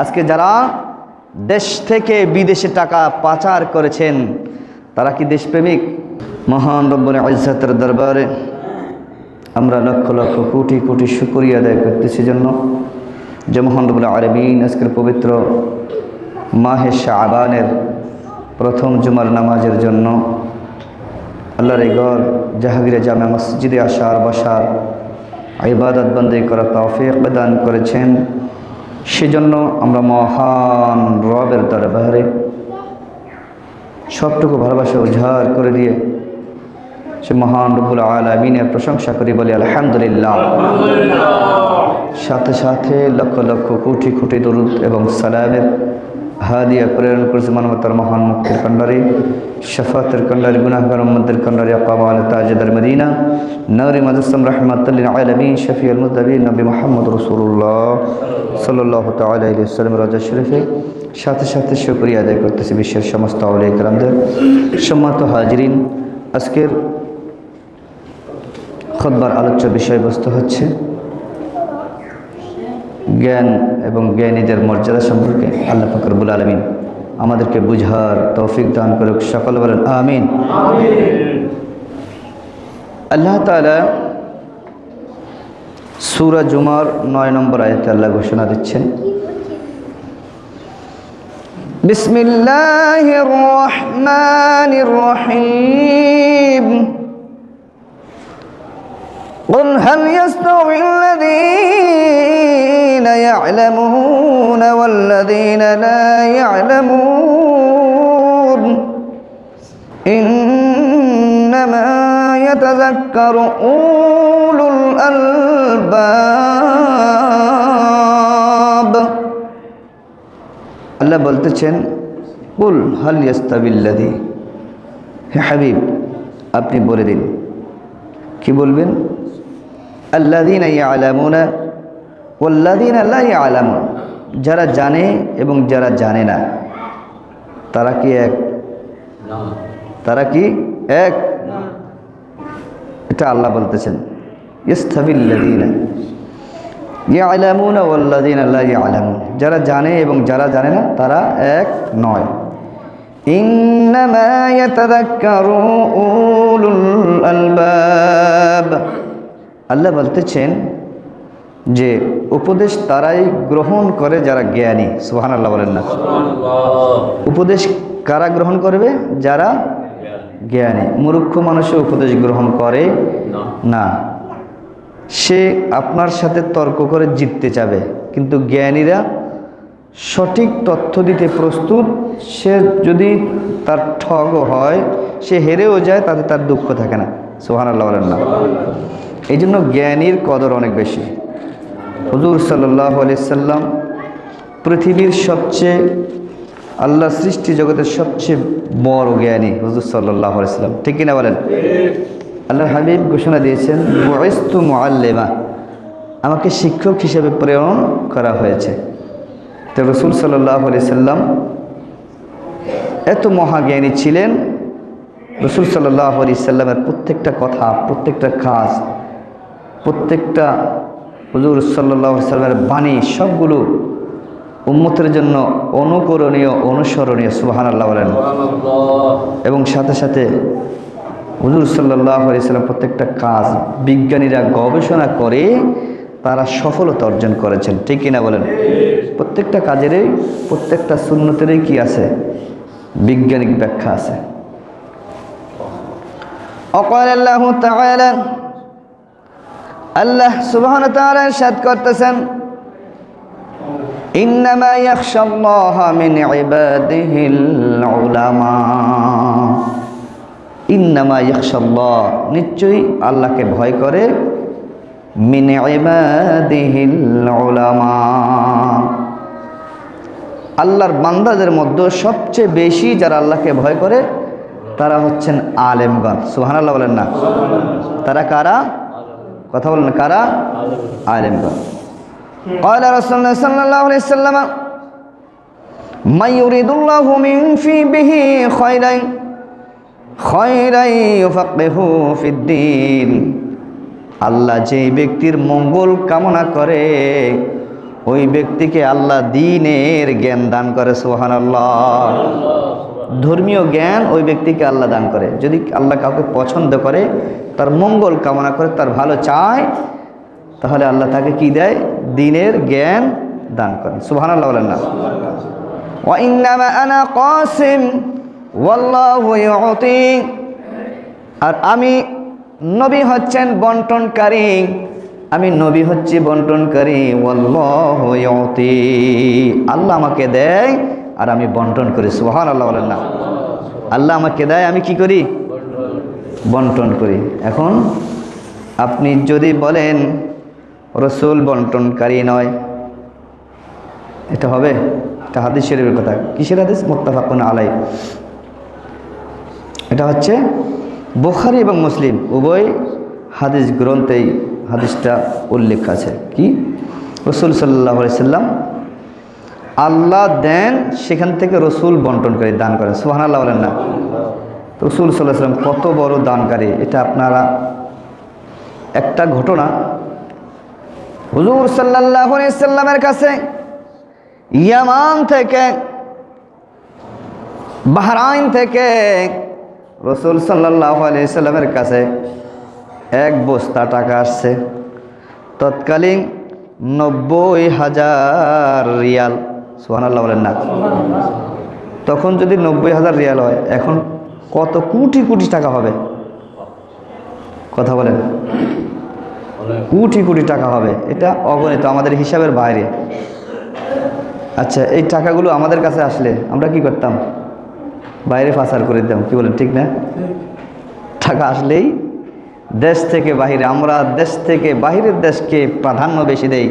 আজকে যারা দেশ থেকে বিদেশে টাকা পাচার করেছেন তারা কি দেশপ্রেমিক? মহান রব্বুল ইজ্জতের দরবারে আমরা লক্ষ লক্ষ কোটি কোটি শুকরিয়া আদায় করতেছি জন্য যে মহান রব্বুল আলামিন আজকের পবিত্র মাহে শাবানের প্রথম জুমার নামাজের জন্য আল্লাহর এই ঘর জাহাঙ্গীর জামে মসজিদে আসার বসার ইবাদত বন্দেগী করার তৌফিক দান করেছেন। সেজন্য আমরা মহান রবের দরবারে সবটুকু ভালোবাসা উজাড় করে দিয়ে সে মহান রব্বুল আলামিনের প্রশংসা করি, বলি আলহামদুলিল্লাহ। সাথে সাথে লক্ষ লক্ষ কোটি কোটি দরুদ এবং সালামের হাদিয়া প্রেরণ করেছে মানবতার মহান মুক্তির কন্ডারি, শাফাতের কন্ডারি, গুনাহগার উম্মতের কন্ডারি, আকামাল তাজদার মদিনা, নূরি মুজাসসাম রাহমাতুল লিল আলামিন, শফিউল মুযনিবিন নবী মুহাম্মদ রাসূলুল্লাহ সাল্লাল্লাহু তাআলা আলাইহি ওয়াসাল্লাম রওজা শরীফে সাথে সাথে শুকরিয়া আদায় করতেছি বিশ্বের সমস্ত আউলিয়া কেরামদের। সম্মানিত হাজিরিন, আজকের খুতবার আলোচ্য বিষয়বস্তু হচ্ছে জ্ঞান এবং জ্ঞানীদের মর্যাদা সম্পর্কে। আল্লাহ পাক রব্বুল আলামিন আমাদেরকে বুঝার তৌফিক দান করুক, সকলে বলেন আমিন। আল্লাহ তাআলা সূরা জুমার 9 নম্বর আয়াতে আল্লাহ ঘোষণা দিচ্ছেন, বিসমিল্লাহির রহমানির রহিম, قل هل يستوي الذين يعلمون والذين لا يعلمون إنما يتذكر أولو الألباب। আল্লাহ বলতেছেন, কুল হাল ইয়াস্তাবিল্লাযী, হে হাবিব আপনি বলে দিন, কি বলবেন? আল্লাযীনা ইয়ালামুনা ওয়াল্লাযীনা লা ইয়ালামুন, যারা জানে এবং যারা জানে না তারা কি এক? তারা কি এক? এটা আল্লাহ বলতেছেন, ইস্তাবিল্লাযীনা ইয়ালামুনা ওয়াল্লাযীনা লা ইয়ালামুন, যারা জানে এবং যারা জানে না তারা এক নয়। ইন্নামা ইয়াতাযাক্কারু উলুল আলবাব, আল্লাহ বলতেছেন যে উপদেশ তারাই গ্রহণ করে যারা জ্ঞানী। সুবহানাল্লাহ বলেন না? উপদেশ কারা গ্রহণ করবে? যারা জ্ঞানী। মূর্খ মানুষও উপদেশ গ্রহণ করে না। সে আপনার সাথে তর্ক করে জিততে চাবে, কিন্তু জ্ঞানীরা সঠিক তথ্য দিতে প্রস্তুত। সে যদি তার ঠগও হয়, সে হেরেও যায়, তাতে তার দুঃখ থাকে না। সুবহানাল্লাহ বলেন না? এই জন্য জ্ঞানীর কদর অনেক বেশি। হুজুর সাল্লাল্লাহু আলাইহি সাল্লাম পৃথিবীর সবচেয়ে, আল্লাহ সৃষ্টি জগতের সবচেয়ে বড় জ্ঞানী হুজুর সাল্লাল্লাহু আলাইহি সাল্লাম, ঠিক কিনা বলেন? আল্লাহর হাবিব ঘোষণা দিয়েছেন, বুইস্তু মুআল্লিমা, আমাকে শিক্ষক হিসেবে প্রেরণ করা হয়েছে। তো রাসূল সাল্লাল্লাহু আলাইহি সাল্লাম এত মহাজ্ঞানী ছিলেন। রাসূল সাল্লাল্লাহু আলাইহি সাল্লামের প্রত্যেকটা কথা, প্রত্যেকটা কাজ, প্রত্যেকটা হুজুর সাল্লাল্লাহু আলাইহি সাল্লামের বাণী সবগুলো উম্মতের জন্য অনুকরণীয়, অনুসরণীয়। সুবহানাল্লাহ বলেন? এবং সাথে সাথে হুজুর সাল্লাল্লাহু আলাইহি সাল্লাম প্রত্যেকটা কাজ বিজ্ঞানীরা গবেষণা করে তারা সফলতা অর্জন করেছেন, ঠিক কিনা বলেন? প্রত্যেকটা কাজেরই, প্রত্যেকটা সুন্নতেরই কি আছে? বিজ্ঞানিক ব্যাখ্যা আছে। وقال الله تعالى, আল্লাহ সুবহানাহু ওয়া তাআলা ইরশাদ করতেছেন, ইন্নামা ইয়াখশাল্লাহা মিন ইবাদিহিল উলামা, ইন্নামা ইয়াখশাল্লাহ, নিশ্চয়ই আল্লাহকে ভয় করে, মিন ইবাদিহিল উলামা, আল্লাহর বান্দাদের মধ্যে সবচেয়ে বেশি যারা আল্লাহকে ভয় করে তারা হচ্ছেন আলেমগণ। সুবহানাল্লাহ বলেন না? তারা কারা? কথা বলেন, কারা? আলেমগণ। قال رسول الله صلى الله عليه وسلم من يريد الله من في به خيرا يفقهه في الدين, আল্লাহ যে ব্যক্তির মঙ্গল কামনা করে ওই ব্যক্তিকে আল্লাহ দ্বীনের জ্ঞান দান করে। সুবহানাল্লাহ। ধর্মীয় জ্ঞান ওই ব্যক্তিকে আল্লাহ দান করে। যদি আল্লাহ কাউকে পছন্দ করে, তার মঙ্গল কামনা করে, তার ভালো চায়, তাহলে আল্লাহ তাকে কি দেয়? দ্বীনের জ্ঞান দান করেন। সুবহানাল্লাহ বলেন না? ওয়া ইন্নামা আনা কাসিম ওয়াল্লাহু ইউতি। আর আমি নবী হচ্ছেন বন্টনকারী, আমি নবী হচ্ছি বন্টনকারী। ওয়াল্লাহু ইউতি, আল্লাহ আমাকে দেয় আর আমি বন্টন করি। সুবহানাল্লাহ বলেন না? আল্লাহ আমাকে দেয়, আমি কি করি? বন্টন করি। এখন আপনি যদি বলেন রাসূল বন্টনকারী নয়, এটা হবে? এটা হাদিস শরীফের কথা। কিসের হাদিস? মুত্তাফাকুন আলাইহি। এটা হচ্ছে বুখারী এবং মুসলিম উভয় হাদিস গ্রন্থেই হাদিসটা উল্লেখ আছে। কি? রাসূল সাল্লাল্লাহু আলাইহি সাল্লাম আল্লাহ দেন, সেখান থেকে রাসূল বন্টনকারী, দান করেন। সুবহানাল্লাহ বলেন না? রাসূল সাল্লাল্লাহু আলাইহি সাল্লাম কত বড় দানকারী, এটা আপনারা একটা ঘটনা। হুজুর সাল্লাল্লাহু আলাইহি সাল্লামের কাছে ইয়ামান থেকে, বাহরাইন থেকে রাসূল সাল্লাল্লাহু আলাইহি সাল্লামের কাছে এক বস্তা টাকা আসছে, তৎকালীন 90,000 রিয়াল। সুবহানাল্লাহ বলেন না? তখন যদি 90,000 রিয়াল হয়, এখন কত কোটি কোটি টাকা হবে? কথা বলেন। কোটি কোটি টাকা হবে, এটা অগণিত, আমাদের হিসাবের বাইরে। আচ্ছা, এই টাকাগুলো আমাদের কাছে আসলে আমরা কি করতাম? বাইরে পাচার করে দিতাম। কি বলেন? ঠিক না? টাকা আসলেই দেশ থেকে বাহিরে, আমরা দেশ থেকে বাহিরের দেশকে প্রাধান্য বেশি দেই।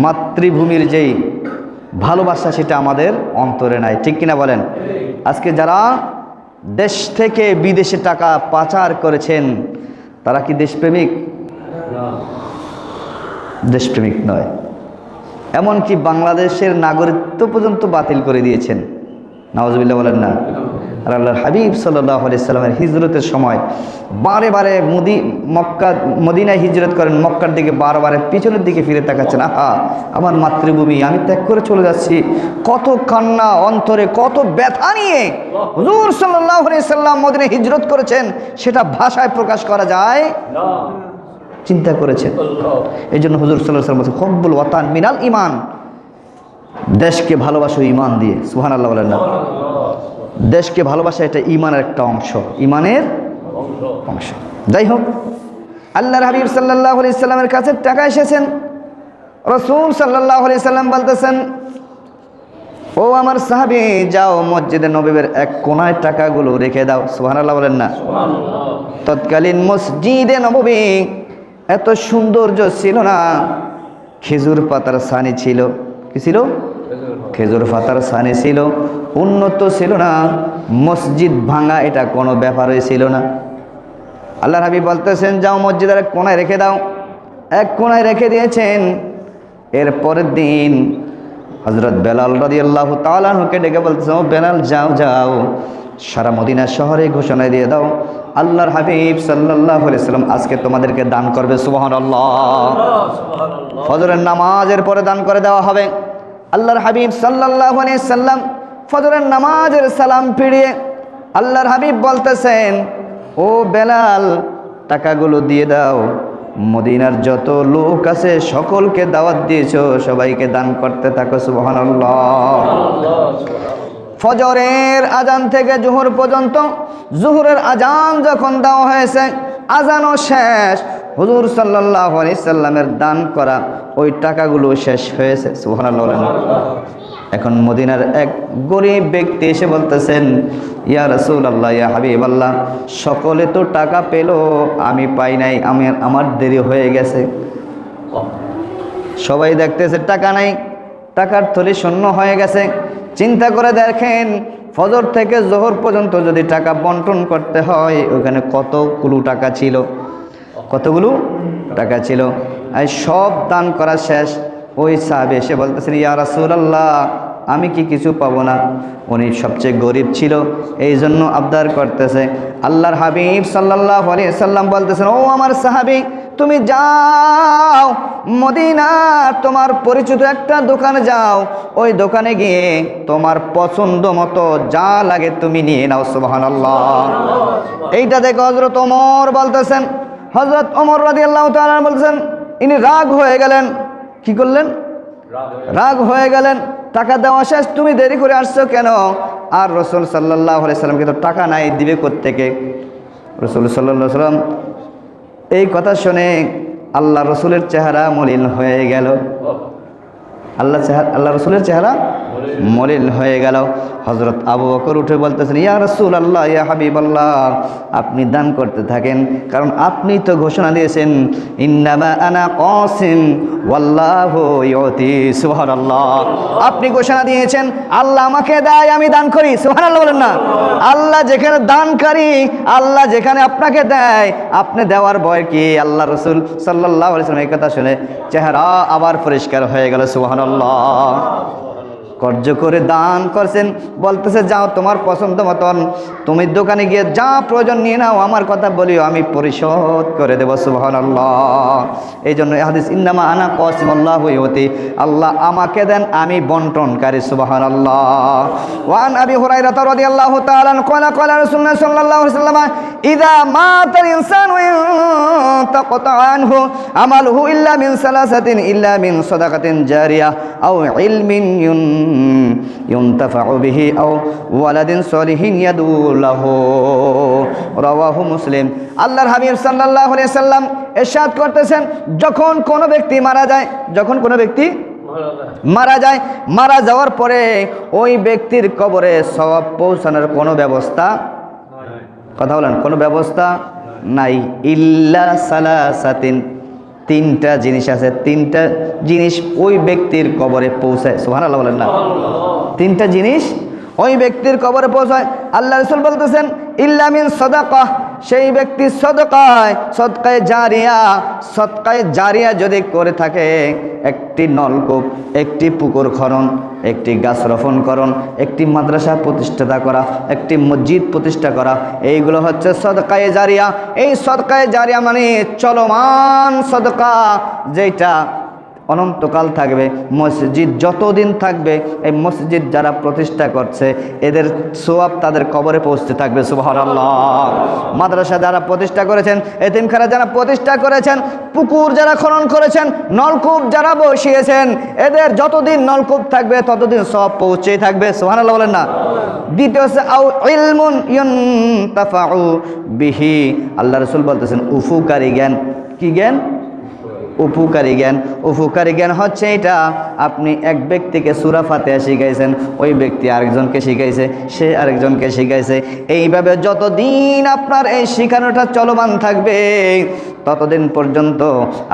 মাতৃভূমির যেই ভালোবাসা, সেটা আমাদের অন্তরে নাই। ঠিক কিনা বলেন? আজকে যারা দেশ থেকে বিদেশে টাকা পাচার করেছেন, তারা কি দেশপ্রেমিক? দেশপ্রেমিক নয়। এমনকি বাংলাদেশের নাগরিকত্ব পর্যন্ত বাতিল করে দিয়েছেন। নাউজুবিল্লাহ বলেন না? আর আল্লাহর হাবিব সাল্লাল্লাহু আলাইহি সাল্লামের হিজরতের সময় বারে বারে মদিনায় হিজরত করেন, মক্কার দিকে বারবার পিছনের দিকে ফিরে তাকাচ্ছেন। আহা, আমার মাতৃভূমি, আমি ত্যাগ করে চলে যাচ্ছি। কত কান্না অন্তরে, কত ব্যথা নিয়ে হুজুর সাল্লাল্লাহু আলাইহি সাল্লাম মদিনায় হিজরত করেছেন, সেটা ভাষায় প্রকাশ করা যায় না। চিন্তা করেছেন? এই জন্য হুজুর সাল্লাল্লাহু আলাইহি ওয়াসাল্লাম হুব্বুল ওয়াতান মিনাল ঈমান, দেশকে ভালোবাসো ঈমান দিয়ে। সুবহানাল্লাহ বলেন না? দেশকে ভালোবাসা এটা ঈমানের একটা অংশ, ঈমানের অংশ। যাই হোক, আল্লাহর হাবিব সাল্লাল্লাহু আলাইহি সাল্লামের কাছে টাকা এসেছেন। রাসূল সাল্লাল্লাহু আলাইহি সাল্লাম বলতেছেন, ও আমার সাহাবী, যাও মসজিদে নববীর এক কোণায় টাকাগুলো রেখে দাও। সুবহানাল্লাহ বলেন না? তৎকালীন মসজিদে নববী এত সৌন্দর্য ছিল না, খেজুর পাতার ছানি ছিল। কি ছিল? খেজুর পাতার ছানি ছিল, উন্নত ছিল না। মসজিদ ভাঙা এটা কোনো ব্যাপারই ছিল না। আল্লাহর হাবিব বলতেছেন, যাও মসজিদের এক কোণায় রেখে দাও। এক কোণায় রেখে দিয়েছেন। এর পরের দিন হযরত বেলাল রাদিয়াল্লাহু তাআলা আনহুকে ডেকে বলতেছেন, ও বেলাল, যাও যাও, সারা মদিনা শহরে ঘোষণা দিয়ে দাও, আল্লাহর হাবিব সাল্লাল্লাহু আলাইহি সাল্লাম আজকে তোমাদেরকে দান করবে। সুবহানাল্লাহ। ফজরের নামাজের পরে দান করে দেওয়া হবে। আল্লাহর হাবিব সাল্লাল্লাহু আলাইহি সাল্লাম ফজরের নামাজের সালাম ফিরিয়ে আল্লাহর হাবিব বলতেছেন, ও বেলাল, টাকাগুলো দিয়ে দাও। মদিনার যত লোক আছে সকলকে দাওয়াত দিয়েছো, সবাইকে দান করতে থাকো। সুবহানাল্লাহ। ফজরের আজান থেকে জোহর পর্যন্ত, জোহরের আজান যখন দেওয়া হয়েছে, আজানও শেষ, হুজুর সাল্লাল্লাহু আলাইহি সাল্লামের দান করা ওই টাকাগুলো শেষ হয়েছে। সুবহানাল্লাহ। এখন মদিনার এক গরিব ব্যক্তি এসে বলতেছেন, ইয়া রাসূলুল্লাহ, ইয়া হাবিবাল্লাহ, সকলে তো টাকা পেল, আমি পাই নাই, আমার দেরি হয়ে গেছে। সবাই দেখতেছে টাকা নাই, টাকার থলি শূন্য হয়ে গেছে। চিন্তা করে দেখেন, ফজর থেকে জোহর পর্যন্ত যদি টাকা বন্টন করতে হয়, ওখানে কতগুলো টাকা ছিল, কতগুলো টাকা ছিল। আর সব দান করা শেষ। ওই সাহাবী এসে বলতেছেন, ইয়া রাসূলুল্লাহ, আমি কি কিছু পাবো না? উনি সবচেয়ে গরিব ছিল, এই জন্য আবদার করতেছে। আল্লাহর হাবিব সাল্লাল্লাহু আলাইহি সাল্লাম বলতেছেন, ও আমার সাহাবী, তুমি যাও মদিনা, তোমার পরিচিত একটা দোকানে যাও, ওই দোকানে গিয়ে তোমার পছন্দ মতো যা লাগে তুমি নিয়ে নাও। সুবহানাল্লাহ। এইটা দেখে হযরত ওমর বলতেছেন, হযরত ওমর রাদিয়াল্লাহু তাআলা বলছেন, ইনি রাগ হয়ে গেলেন। কি করলেন? রাগ হয়ে গেলেন। টাকা দেওয়া শেষ, তুমি দেরি করে আসছো কেন? আর রাসূল সাল্লাল্লাহু আলাইহি সাল্লামকে তো টাকা নাই, দিবে কোত্থেকে? রাসূল সাল্লাল্লাহু আলাইহি সাল্লাম এই কথা শুনে আল্লাহ রসুলের চেহারা মলিন হয়ে গেল। আল্লাহ রসুলের চেহারা মলিন হয়ে গেল। হযরত আবু বকর উঠে বলতেছেন, ইয়া রাসূলুল্লাহ, ইয়া হাবিবাল্লাহ, আপনি দান করতে থাকেন, কারণ আপনি তো ঘোষণা দিয়েছেন, ইন্নামা আনা কাসিম ওয়াল্লাহু ইউতি। সুবহানাল্লাহ। আপনি ঘোষণা দিয়েছেন আল্লাহ আমাকে দেয়, আমি দান করি। সুবহানাল্লাহ বলেন না? আল্লাহ যেখানে দানকারী, আল্লাহ যেখানে আপনাকে দেয়, আপনি দেওয়ার ভয় কি? আল্লাহ রসুল সাল্লাল্লাহু আলাইহি ওয়াসাল্লাম এই কথা শুনে চেহারা আবার পরিষ্কার হয়ে গেল। সুবহানাল্লাহ। কর্য করে দান করছেন, বলতেছে যাও তোমার পছন্দ মতন তুমি দোকানে গিয়ে যা প্রয়োজন নিয়ে নাও, আমার কথা বলিও, আমি পরিশোধ করে দেব। সুবহানাল্লাহ। এই জন্য এই হাদিস, ইন্নামা আনা কাসিমুল্লাহু ইউতি, আল্লাহ আমাকে দেন, আমি বন্টনকারী। সুবহানাল্লাহ। ওয়ান আবি হুরায়রা রাদিয়াল্লাহু তাআলা ক্বালা ক্বালা রাসূলুল্লাহ সাল্লাল্লাহু আলাইহি ওয়াসাল্লাম, ইযা মাতাল ইনসানু ইনতাকাতা আনহু আমালুহু ইল্লা মিন সালাসাতিন, ইল্লা মিন সাদাকাতিন জারিয়া আও ইলমিন ইউনতাফাউ বিহি আও ওয়ালাদিন সলিহিন ইয়াদউ লাহু। রাওয়াহু মুসলিম। আল্লাহর হাবিব সাল্লাল্লাহু আলাইহি সাল্লাম ইরশাদ করতেছেন, যখন কোনো ব্যক্তি মারা যায়, যখন কোনো ব্যক্তি মারা যায়, মারা যাওয়ার পরে ওই ব্যক্তির কবরে সওয়াব পৌঁছানোর কোনো ব্যবস্থা, কথা বলেন, কোনো ব্যবস্থা নাই। ইল্লা সালাসাতিন, তিনটা জিনিস আছে, তিনটা জিনিস ওই ব্যক্তির কবরে পৌঁছায়। সুবহানাল্লাহ বলেন না? তিনটা জিনিস ওই ব্যক্তির কবরে পৌঁছায়। আল্লাহ রাসূল বলতেছেন, ইল্লা মিন সাদাকাহ, সেই ব্যক্তি সদকায়ে জারিয়া যদি করে থাকে, একটি নলকূপ, একটি পুকুর খনন, একটি গাছ রোপণ করণ, একটি মাদ্রাসা প্রতিষ্ঠা করা, একটি মসজিদ প্রতিষ্ঠা করা, এইগুলো হচ্ছে সদকায়ে জারিয়া। এই সদকায়ে জারিয়া মানে চলমান সদকা, যেটা অনন্তকাল থাকবে। মসজিদ যতদিন থাকবে, এই মসজিদ যারা প্রতিষ্ঠা করছে এদের সওয়াব তাদের কবরে পৌঁছতে থাকবে। সুবহানাল্লাহ। মাদ্রাসা যারা প্রতিষ্ঠা করেছেন, এতিমখানা যারা প্রতিষ্ঠা করেছেন, পুকুর যারা খনন করেছেন, নলকূপ যারা বসিয়েছেন, এদের যতদিন নলকূপ থাকবে ততদিন সওয়াব পৌঁছেই থাকবে। সুবহানাল্লাহ বলেন না? দ্বিতীয় হচ্ছে আও ইলমুন ইউনতাফাউ বিহি, আল্লাহ রাসূল বলতেছেন উপকারী জ্ঞান। কি জ্ঞান? উপকারী জ্ঞান। উপকারী জ্ঞান হচ্ছে এটা, আপনি এক ব্যক্তিকে সূরা ফাতিহা শিখাইছেন, ওই ব্যক্তি আরেকজনকে শিখাইছে, সে আরেকজনকে শিখাইছে, এইভাবে যতদিন আপনার এই শিখানোটা চলমান থাকবে ততদিন পর্যন্ত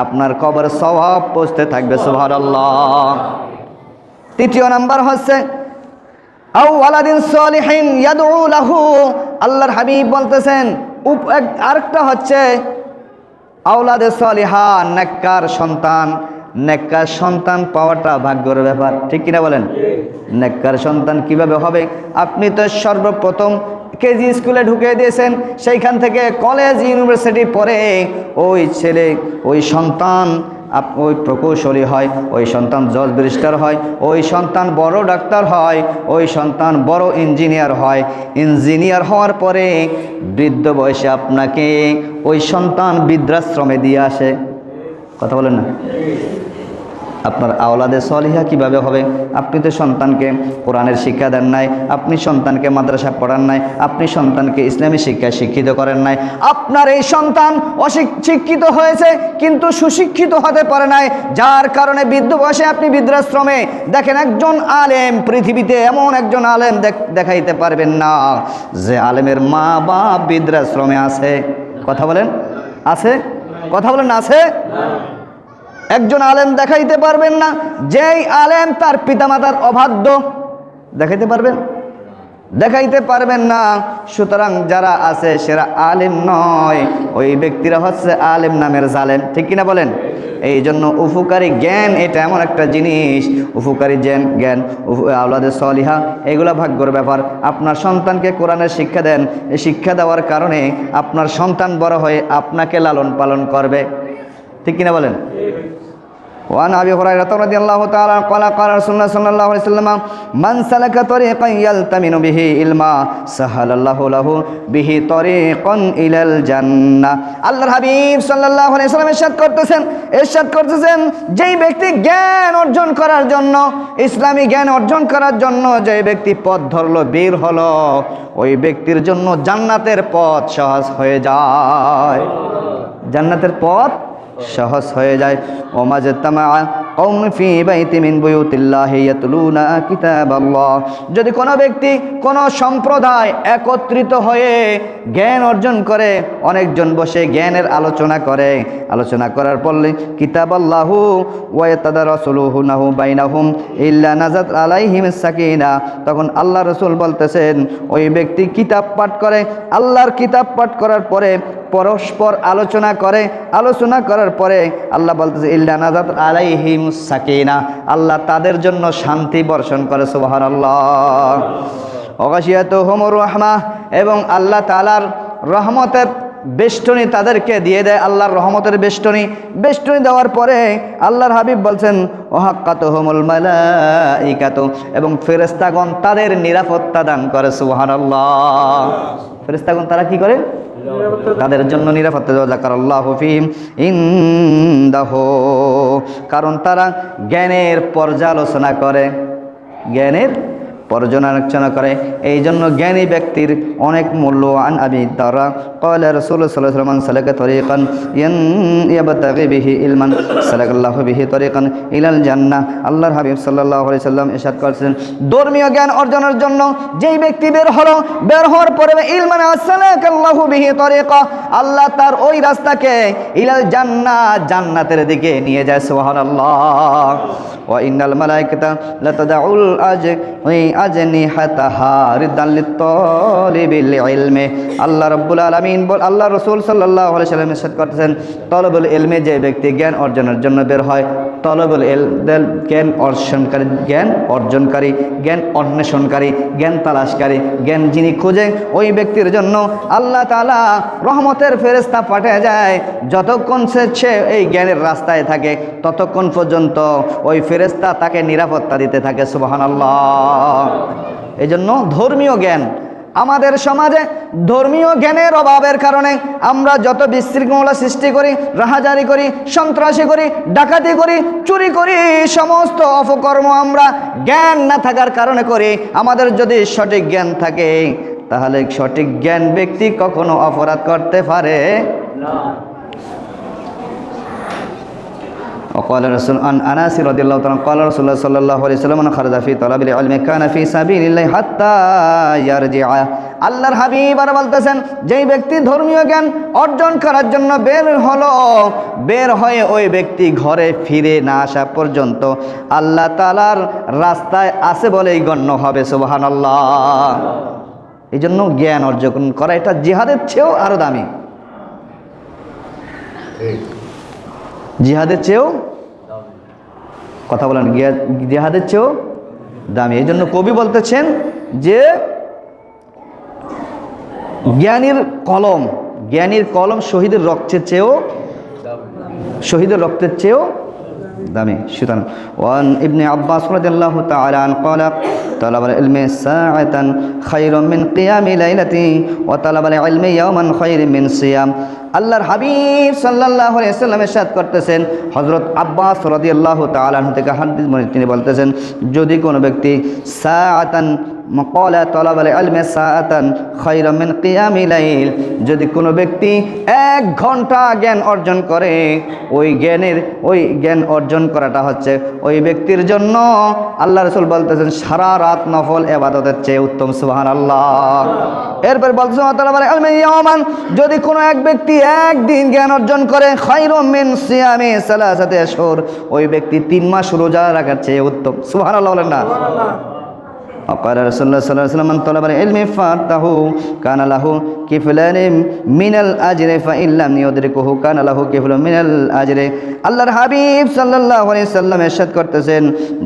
আপনার কবরে সওয়াব পৌঁছতে থাকবে। সুবহানাল্লাহ। তৃতীয় নাম্বার হচ্ছে আও ওয়ালাদিন সলিহিন ইয়াদউ লাহু, আল্লাহর হাবিব বলতেছেন আরেকটা হচ্ছে আওলাদে সলিহা, নেককার সন্তান। নেককার সন্তান পাওয়াটা ভাগ্যের ব্যাপার, ঠিক কিনা বলেন? নেককার সন্তান কিভাবে হবে? আপনি তো সর্বপ্রথম কেজি স্কুলে ঢুকিয়ে দিয়েছেন, সেইখান থেকে কলেজ ইউনিভার্সিটি পড়ে ওই ছেলে, ওই সন্তান ওই প্রকৌশলী হয়, ওই সন্তান জজ ব্যারিস্টার হয়, ওই সন্তান বড় ডাক্তার হয়, ওই সন্তান বড় ইঞ্জিনিয়ার হয়। ইঞ্জিনিয়ার হওয়ার পরে বৃদ্ধ বয়সে আপনাকে ওই সন্তান বৃদ্ধাশ্রমে দিয়ে আসে। কথা বলেন না? আপনার আওলাদে সলিহা কিভাবে হবে? আপনি তো সন্তানকে কোরআনের শিক্ষা দেন নাই, আপনি সন্তানকে মাদ্রাসা পড়ান নাই, আপনি সন্তানকে ইসলামী শিক্ষায় শিক্ষিত করেন নাই। আপনার এই সন্তান শিক্ষিত হয়েছে কিন্তু সুশিক্ষিত হতে পারে নাই, যার কারণে বৃদ্ধ বয়সে আপনি বৃদ্ধাশ্রমে। দেখেন, একজন আলেম, পৃথিবীতে এমন একজন আলেম দেখাইতে পারবেন না যে আলেমের মা বাপ বৃদ্ধাশ্রমে আছে। কথা বলেন, আছে? কথা বলেন, আছে? একজন আলেম দেখাইতে পারবেন না যেই আলেম তার পিতামাতার অবাধ্য। দেখাইতে পারবেন? দেখাইতে পারবেন না। সুতরাং যারা আছে সেরা আলেম নয়, ওই ব্যক্তিরা হচ্ছে আলেম নামের জালেম, ঠিক কিনা বলেন? এই জন্য উপকারী জ্ঞান এটা এমন একটা জিনিস, উপকারী জ্ঞান, আওলাদে সলিহা, এগুলো ভাগ্যের ব্যাপার। আপনার সন্তানকে কোরআনের শিক্ষা দেন, এই শিক্ষা দেওয়ার কারণে আপনার সন্তান বড় হয়ে আপনাকে লালন পালন করবে। ঠিক কিনা বলেন? وعن أبي هريرة رضي الله تعالى قال قال رسول الله صلى الله عليه وسلم من سلك طريقا يلتمس به علما سهل الله له به طريقا إلى الجنة আল্লাহর হাবিব সাল্লাল্লাহু আলাইহি ওয়াসাল্লাম ইরশাদ করতেছেন যেই ব্যক্তি জ্ঞান অর্জন করার জন্য, ইসলামী জ্ঞান অর্জন করার জন্য যে ব্যক্তি পথ ধরলো, বের হলো, ওই ব্যক্তির জন্য জান্নাতের পথ সহজ হয়ে যায়। জান্নাতের পথ সহজ হয়ে যায়। ওমাজতামা কওম ফি বাইতি মিন বুয়ুতিল্লাহি ইয়াতলুনা কিতাবাল্লাহ, যদি কোনো ব্যক্তি, কোনো সম্প্রদায় একত্রিত হয়ে জ্ঞান অর্জন করে, অনেকজন বসে জ্ঞানের আলোচনা করে, আলোচনা করার পরে কিতাবাল্লাহু ওয়া ইয়াতাদারাসুলুহু বাইনাহুম ইল্লা নাযাত আলাইহিম সাকিনা, তখন আল্লাহ রাসূল বলতেছেন ওই ব্যক্তি কিতাব পাঠ করে, আল্লাহর কিতাব পাঠ করার পরে পরস্পর আলোচনা করে, আলোচনা করার পরে আল্লাহ বলতেছে ইল্লা নাযাত আলাইহিম সাকিনা, আল্লাহ তাদের জন্য শান্তি বর্ষণ করে। সুবহানাল্লাহ। ওয়াগাশিয়াতুহুমুর রাহমাহ, এবং আল্লাহ তাআলার রহমতের বেষ্টনী তাদেরকে দিয়ে দেয়, আল্লাহর রহমতের বেষ্টনী দেওয়ার পরে আল্লাহর হাবিব বলছেন ওয়াহাক্কাতুহুমুল মালাইকাতু, এবং ফেরেশতাগণ তাদের নিরাপত্তা দান করে। সুবহানাল্লাহ। ফেরেশতাগণ তারা কি করে? তাদের জন্য নিরাপত্তা দেওয়া। যাকারাল্লাহু ফীহিম ইনদাহু, কারণ তারা জ্ঞানের পর্যালোচনা করে, জ্ঞানের পর্যালোচনা করে, এই জন্য জ্ঞানী ব্যক্তির অনেক মূল্য। আন আবি দারদা ক্বালা রাসূলুল্লাহ সাল্লাল্লাহু আলাইহি ওয়াসাল্লাম সালাকা তরিকান ইয়াবতাগি বিহি ইলমান সালাকাল্লাহু বিহি তরিকান ইলাল জান্নাহ, আল্লাহর হাবিব সাল্লাল্লাহু আলাইহি ওয়াসাল্লাম ইরশাদ করেছেন ধর্মীয় জ্ঞান অর্জনের জন্য যেই ব্যক্তি বের হওয়ার পরে ইলমান সালাকাল্লাহু বিহি তরিকা, আল্লাহ তার ওই রাস্তাকে ইলাল জান্নাহ, জান্নাতের দিকে নিয়ে যায়। সুবহানাল্লাহ। ওয়া ইন্নাল মালাইকাতা লাতাদাউল আজনিহাতাহা রিদাল লিত্তালিবিল ইলমি, আল্লাহ রাব্বুল আলামিন আল্লাহ রাসূল সাল্লাল্লাহু আলাইহি ওয়াসাল্লাম ইরশাদ করতেছেন তলবুল ইলমে, যে ব্যক্তি জ্ঞান অর্জনের জন্য বের হয়, তলবুল ইলম জ্ঞান অর্জনকারী, জ্ঞান অন্বেষণকারী, জ্ঞান তালাশকারী, জ্ঞান যিনি খোঁজে, ওই ব্যক্তির জন্য আল্লাহ তাআলা রহমতের ফেরেশতা পাঠিয়ে যায়। যতক্ষণ সে এই জ্ঞানের রাস্তায় থাকে ততক্ষণ পর্যন্ত ওই ফেরেশতা তাকে নিরাপত্তা দিতে থাকে। সুবহানাল্লাহ। এই জন্য ধর্মীয় জ্ঞান, আমাদের সমাজে ধর্মীয় জ্ঞানের অভাবের কারণে আমরা যত বিশৃঙ্খলা সৃষ্টি করি, রাহাজারি করি, সন্ত্রাসী করি, ডাকাতি করি, চুরি করি, সমস্ত অপকর্ম আমরা জ্ঞান না থাকার কারণে করি। আমাদের যদি সঠিক জ্ঞান থাকে তাহলে সঠিক জ্ঞান ব্যক্তি কখনো অপরাধ করতে পারে না। وقال رسول عن انس رضي الله عنه قال رسول الله صلى الله عليه وسلم من خرج في طلب العلم كان في سبيل الله حتى يرجع, আল্লাহর হাবিব আর বলতেছেন যেই ব্যক্তি ধর্মীয় জ্ঞান অর্জন করার জন্য বের হয়ে ওই ব্যক্তি ঘরে ফিরে না আসা পর্যন্ত আল্লাহ তাআলার রাস্তায় আছে বলেই গণ্য হবে। সুবহানাল্লাহ। এই জন্য জ্ঞান অর্জন করা এটা জিহাদের চেয়েও আরো দামি, জিহাদের চেয়েও, কথা বলেন, জিহাদের চেয়েও দামি। এই জন্য কবি বলতেছেন যে জ্ঞানীর কলম শহীদের রক্তের চেয়েও দামি। সুতরাং ওয়ান ইবনে আব্বাস রাদিয়াল্লাহু তাআলা আন ক্বালা তালাবাল ইলমি সাআতান খায়রুম মিন কিয়ামি লাইলাতি ওয়া তালাবাল ইলমি ইয়াওমান খায়রুম মিন সিয়াম, আল্লাহর হাবিব সাল্লাল্লাহু আলাইহি ওয়াসাল্লাম ইরশাদ করতেছেন, হযরত আব্বাস রাদিয়াল্লাহু তাআলা আনহু থেকে হাদিস বর্ণিত, তিনি বলতেছেন যদি কোনো ব্যক্তি সাআতান ক্বালা তালাবাল ইলমি সাআতান খায়রুম মিন কিয়ামি লাইল, যদি কোনো ব্যক্তি 1 ঘন্টা জ্ঞান অর্জন করে, ওই জ্ঞান অর্জন করাটা হচ্ছে ওই ব্যক্তির জন্য আল্লাহ রাসূল বলতেছেন সারা রাত নফল ইবাদতের চেয়ে উত্তম। সুবহানাল্লাহ। এরপর বলতেছেন যদি কোনো এক ব্যক্তি একদিন জ্ঞান অর্জন করে খায়রুম মিন সিয়ামি সালাসাতি আশহুর, ওই ব্যক্তি 3 মাস রোজা রাখার চেয়ে উত্তম। সুবহানাল্লাহ বলেন না? وقال رسول الله صلى الله عليه وسلم من طلب العلم فاته كان له كفلان من الأجر فإن لم يدركه كان له كفل من الأجر আল্লাহর হাবিব সাল্লাল্লাহু আলাইহি সাল্লাম ইরশাদ করতেছেন,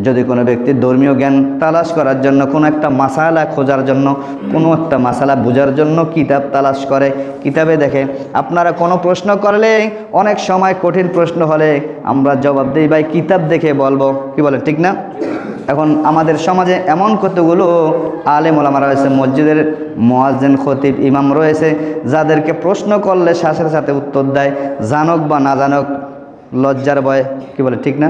যদি কোনো ব্যক্তি ধর্মীয় জ্ঞান তালাশ করার জন্য, কোনো একটা মাসালা খোঁজার জন্য, কোনো একটা মাসালা বোঝার জন্য কিতাব তালাশ করে, কিতাবে দেখে, আপনারা কোনো প্রশ্ন করলে অনেক সময় কঠিন প্রশ্ন হলে আমরা জবাব দিই ভাই কিতাব দেখে বলবো, কি বলে ঠিক না? এখন আমাদের সমাজে এমন কতগুলো আলেম ওলামা রয়েছে, মসজিদের মুয়াজ্জিন খতিব ইমাম রয়েছে, যাদেরকে প্রশ্ন করলে সাথে সাথে উত্তর দেয়, জানক বা না জানক, লজ্জার ভয়, কি বলে ঠিক না?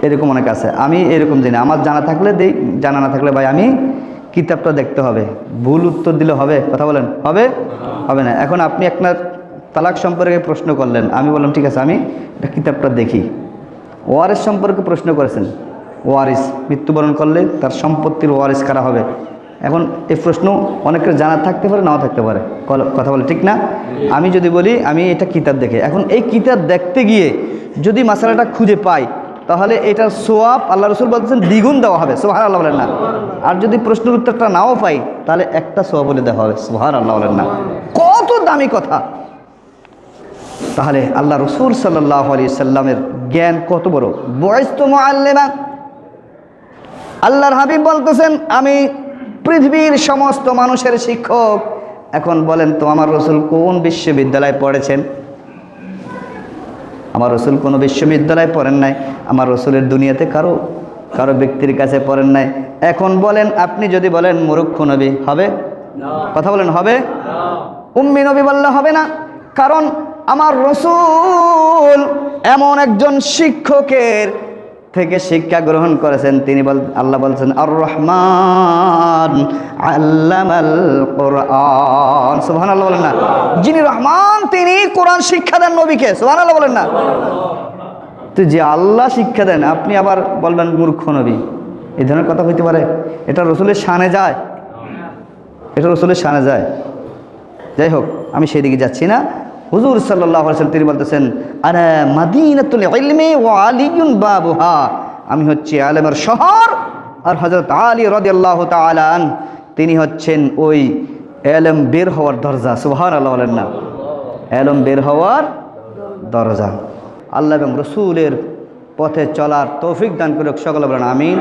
এরকম অনেক আছে। আমি এরকম জানি, আমার জানা থাকলে দেই, জানা না থাকলে ভাই আমি কিতাবটা দেখতে হবে। ভুল উত্তর দিলে হবে? কথা বলেন, হবে? হবে না। এখন আপনি একটা তালাক সম্পর্কে প্রশ্ন করলেন, আমি বললাম ঠিক আছে আমি এটা কিতাবটা দেখি। ওয়ারিস সম্পর্কে প্রশ্ন করেছেন, ওয়ারিস মৃত্যুবরণ করলে তার সম্পত্তির ওয়ারিস কারা হবে? এখন এই প্রশ্ন অনেকের জানা থাকতে পারে, নাও থাকতে পারে, কথা বলে ঠিক না? আমি যদি বলি আমি এটা কিতাব দেখে, এখন এই কিতাব দেখতে গিয়ে যদি মাসালাটা খুঁজে পাই, তাহলে এটার সোয়াব আল্লাহ রসুল বলতেছেন দ্বিগুণ দেওয়া হবে, সুবহানাল্লাহ বলেন না? আর যদি প্রশ্নের উত্তরটা নাও পাই, তাহলে একটা সোয়াব বলে দেওয়া হবে, সুবহানাল্লাহ বলেন না? কত দামি কথা! তাহলে আল্লাহ রসুল সাল্লাল্লাহু আলাইহি সাল্লামের জ্ঞান কত বড়! বুইসতু মুআল্লিমা, আল্লাহর হাবিব বলতেছেন আমি পৃথিবীর সমস্ত মানুষের শিক্ষক। এখন বলেন তো আমার রসুল কোন বিশ্ববিদ্যালয়ে পড়েছেন? আমার রসুল কোনো বিশ্ববিদ্যালয়ে পড়েন নাই, আমার রসুলের দুনিয়াতে কারো ব্যক্তির কাছে পড়েন নাই। এখন বলেন আপনি যদি বলেন মুরুক্ষ নবী, হবে? কথা বলেন, হবে? উম্মি নবী বললে হবে না, কারণ আমার রসুল এমন একজন শিক্ষকের থেকে শিক্ষা গ্রহণ করেছেন, তিনি আল্লাহ বলছেন আর রহমান আল্লামাল কোরআন, সুবহানাল্লাহ বলেন না? যিনি রহমান তিনি কোরআন শিক্ষা দেন নবীকে, সুবহানাল্লাহ বলেন না? তো যে আল্লাহ শিক্ষা দেন, আপনি আবার বলবেন মূর্খ নবী, এই ধরনের কথা হইতে পারে? এটা রসুলের শানে যায়? এটা রসুলের শানে যায়? যাই হোক, আমি সেই দিকে যাচ্ছি না। হুজুর সাল্লাল্লাহু আলাইহি ওয়াসাল্লাম তিনি বলতেছেন আনা মাদিনাতুল ইলমি ওয়া আলিয়ুন বাবুহা, আমি হচ্ছি আলেমের শহর, আর হযরত আলী রাদিয়াল্লাহু তাআলা আন তিনি হচ্ছেন ওই ইলম বের হওয়ার দরজা, সুবহানাল্লাহ বলেন না? ইলম বের হওয়ার দরজা। আল্লাহ এবং রসুলের পথে চলার তৌফিক দান করুক, সকলে বলেন আমিন।